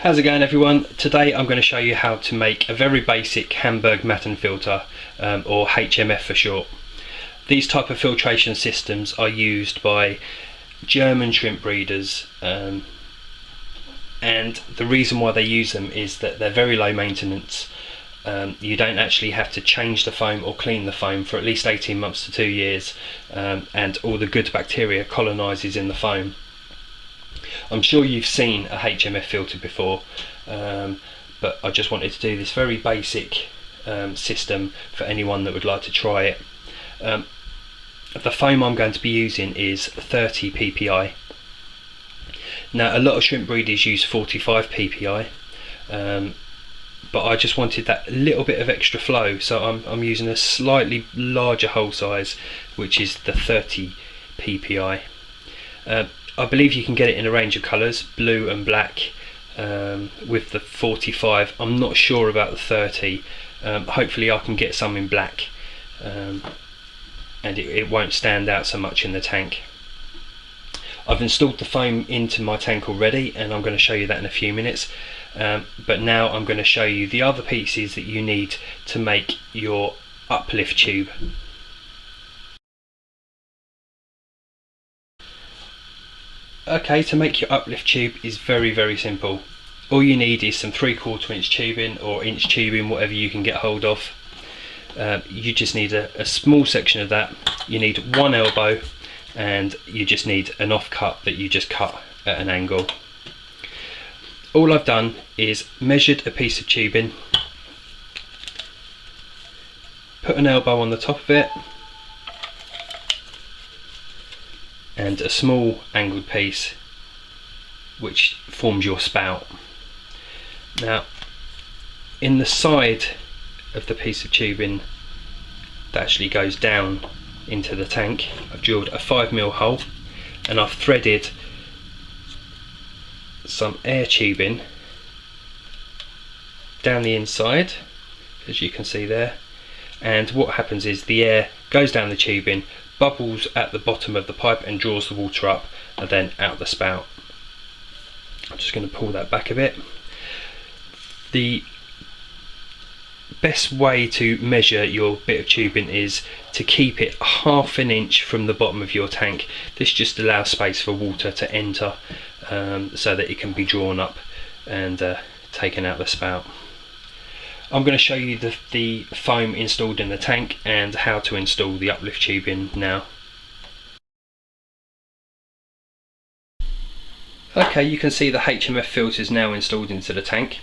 How's it going, everyone? Today I'm going to show you how to make a very basic Hamburg Matten filter, or HMF for short. These type of filtration systems are used by German shrimp breeders, and the reason why they use them is that they're very low maintenance. You don't actually have to change the foam or clean the foam for at least 18 months to 2 years, and all the good bacteria colonises in the foam. I'm sure you've seen a HMF filter before, but I just wanted to do this very basic system for anyone that would like to try it. The foam I'm going to be using is 30 ppi. Now, a lot of shrimp breeders use 45 ppi, but I just wanted that little bit of extra flow, so I'm using a slightly larger hole size, which is the 30 ppi. I believe you can get it in a range of colours, blue and black, with the 45. I'm not sure about the 30. Hopefully I can get some in black, and it won't stand out so much in the tank. I've installed the foam into my tank already, and I'm going to show you that in a few minutes. But now I'm going to show you the other pieces that you need to make your uplift tube. Okay, to make your uplift tube is very simple. All you need is some 3/4 inch tubing or inch tubing, whatever you can get hold of. You just need a small section of that. You need 1 elbow, and you just need an offcut that you just cut at an angle. All I've done is measured a piece of tubing, put an elbow on the top of it, and a small angled piece which forms your spout. Now, in the side of the piece of tubing that actually goes down into the tank, I've drilled a 5mm hole, and I've threaded some air tubing down the inside, as you can see there. And what happens is the air goes down the tubing, bubbles at the bottom of the pipe and draws the water up and then out the spout. I'm just going to pull that back a bit. The best way to measure your bit of tubing is to keep it 1/2 inch from the bottom of your tank. This just allows space for water to enter, so that it can be drawn up and taken out the spout. I'm going to show you the foam installed in the tank and how to install the uplift tubing now. Okay, you can see the HMF filter is now installed into the tank.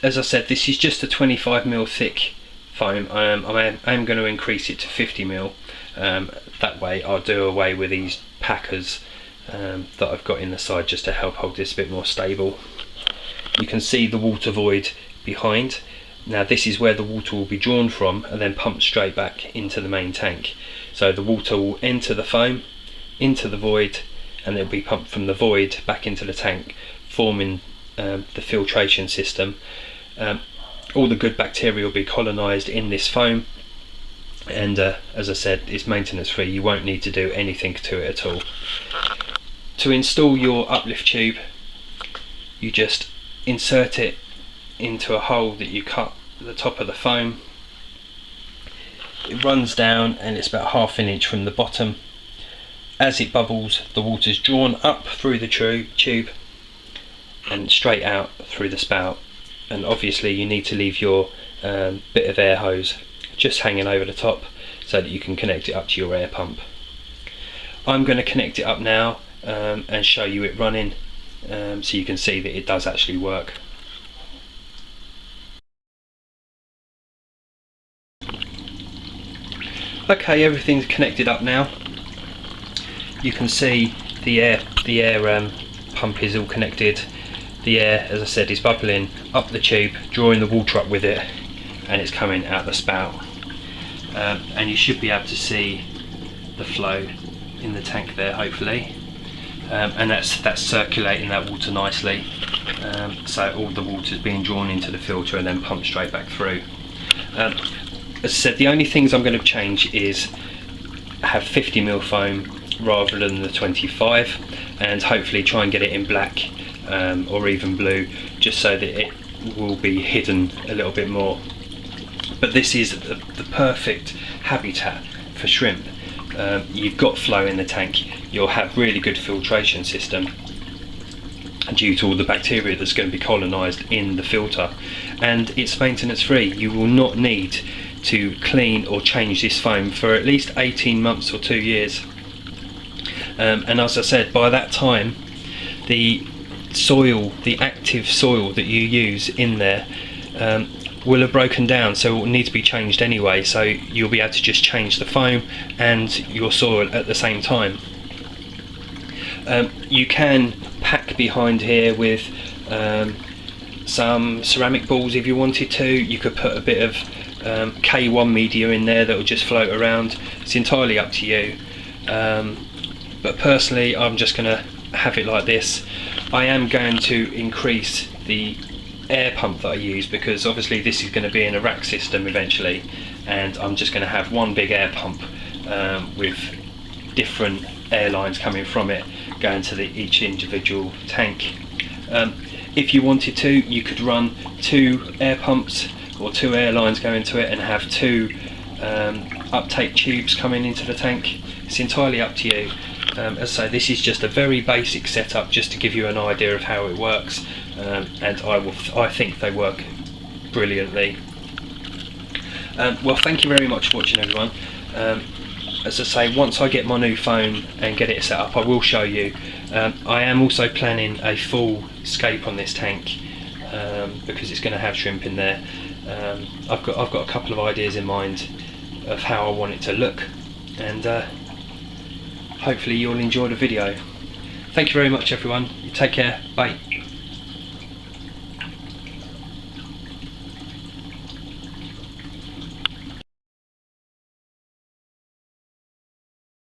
As I said, this is just a 25mm thick foam. I'm going to increase it to 50mm. That way I'll do away with these packers that I've got in the side, just to help hold this a bit more stable. You can see the water void behind. Now, this is where the water will be drawn from and then pumped straight back into the main tank. So the water will enter the foam, into the void, and it'll be pumped from the void back into the tank, forming the filtration system. All the good bacteria will be colonised in this foam, and as I said, it's maintenance free. You won't need to do anything to it at all. To install your uplift tube, you just insert it into a hole that you cut at the top of the foam. It runs down and it's about 1/2 inch from the bottom. As it bubbles, the water's drawn up through the tube and straight out through the spout. And obviously you need to leave your bit of air hose just hanging over the top so that you can connect it up to your air pump. I'm going to connect it up now and show you it running, so you can see that it does actually work. Okay, everything's connected up now. You can see the air pump is all connected. The air, as I said, is bubbling up the tube, drawing the water up with it, and it's coming out the spout. And you should be able to see the flow in the tank there, hopefully. And that's circulating that water nicely. So all the water is being drawn into the filter and then pumped straight back through. As I said, the only things I'm going to change is have 50mm foam rather than the 25, and hopefully try and get it in black or even blue, just so that it will be hidden a little bit more. But this is the perfect habitat for shrimp. You've got flow in the tank, you'll have really good filtration system due to all the bacteria that's going to be colonised in the filter, and it's maintenance free. You will not need to clean or change this foam for at least 18 months or 2 years. And as I said, by that time the soil, the active soil that you use in there will have broken down, so it will need to be changed anyway, so you'll be able to just change the foam and your soil at the same time. You can pack behind here with some ceramic balls if you wanted to. You could put a bit of K1 media in there that will just float around. It's entirely up to you, but personally I'm just going to have it like this. I am going to increase the air pump that I use, because obviously this is going to be in a rack system eventually, and I'm just going to have one big air pump with different air lines coming from it going to each individual tank. If you wanted to, you could run 2 air pumps or 2 air lines going to it and have 2 uptake tubes coming into the tank. It's entirely up to you. As I say, this is just a very basic setup just to give you an idea of how it works, and I think they work brilliantly. Well, thank you very much for watching, everyone. As I say, once I get my new phone and get it set up, I will show you. I am also planning a full scape on this tank, because it's going to have shrimp in there. I've got a couple of ideas in mind of how I want it to look, and hopefully you'll enjoy the video. Thank you very much, everyone. You take care. Bye.